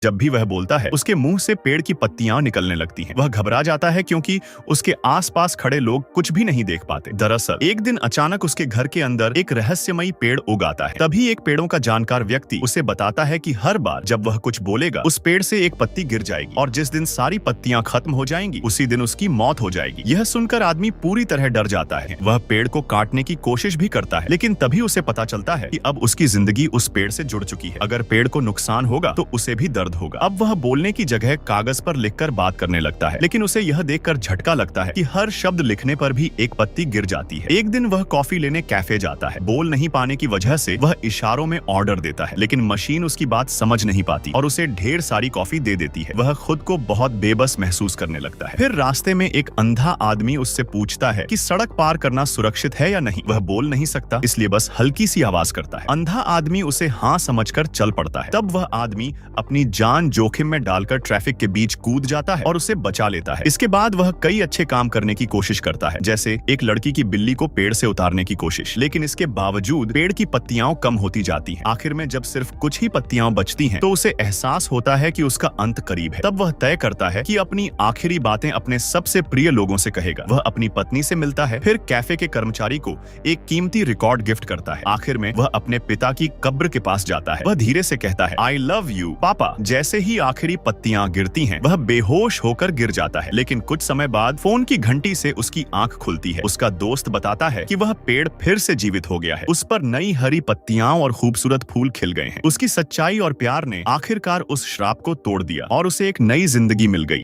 जब भी वह बोलता है, उसके मुंह से पेड़ की पत्तियां निकलने लगती हैं। वह घबरा जाता है क्योंकि उसके आसपास खड़े लोग कुछ भी नहीं देख पाते। दरअसल एक दिन अचानक उसके घर के अंदर एक रहस्यमयी पेड़ उग आता है। तभी एक पेड़ों का जानकार व्यक्ति उसे बताता है कि हर बार जब वह कुछ बोलेगा, उस पेड़ से एक पत्ती गिर जाएगी और जिस दिन सारी पत्तियां खत्म हो जाएंगी, उसी दिन उसकी मौत हो जाएगी। यह सुनकर आदमी पूरी तरह डर जाता है। वह पेड़ को काटने की कोशिश भी करता है, लेकिन तभी उसे पता चलता है कि अब उसकी जिंदगी उस पेड़ से जुड़ चुकी है। अगर पेड़ को नुकसान होगा तो उसे भी दर्द होगा। अब वह बोलने की जगह कागज पर लिखकर बात करने लगता है, लेकिन उसे यह देखकर झटका लगता है कि हर शब्द लिखने पर भी एक पत्ती गिर जाती है। एक दिन वह कॉफी लेने कैफे जाता है। बोल नहीं पाने की वजह से वह इशारों में ऑर्डर देता है, लेकिन मशीन उसकी बात समझ नहीं पाती और उसे ढेर सारी कॉफी दे देती है। वह खुद को बहुत बेबस महसूस करने लगता है। फिर रास्ते में एक अंधा आदमी उससे पूछता है कि सड़क पार करना सुरक्षित है या नहीं। वह बोल नहीं सकता, इसलिए बस हल्की सी आवाज करता है। अंधा आदमी उसे हाँ समझकर चल पड़ता है। तब वह आदमी अपनी जान जोखिम में डालकर ट्रैफिक के बीच कूद जाता है और उसे बचा लेता है। इसके बाद वह कई अच्छे काम करने की कोशिश करता है, जैसे एक लड़की की बिल्ली को पेड़ से उतारने की कोशिश, लेकिन इसके बावजूद पेड़ की पत्तियां कम होती जाती हैं। आखिर में जब सिर्फ कुछ ही पत्तियां बचती हैं, तो उसे एहसास होता है कि उसका अंत करीब है। तब वह तय करता है कि अपनी आखिरी बातें अपने सबसे प्रिय लोगों से कहेगा। वह अपनी पत्नी से मिलता है, फिर कैफे के कर्मचारी को एक कीमती रिकॉर्ड गिफ्ट करता है। आखिर में वह अपने पिता की कब्र के पास जाता है। वह धीरे से कहता है, आई लव यू पापा। जैसे ही आखिरी पत्तियां गिरती हैं, वह बेहोश होकर गिर जाता है, लेकिन कुछ समय बाद फोन की घंटी से उसकी आंख खुलती है। उसका दोस्त बताता है कि वह पेड़ फिर से जीवित हो गया है। उस पर नई हरी पत्तियां और खूबसूरत फूल खिल गए हैं। उसकी सच्चाई और प्यार ने आखिरकार उस श्राप को तोड़ दिया और उसे एक नई जिंदगी मिल गई।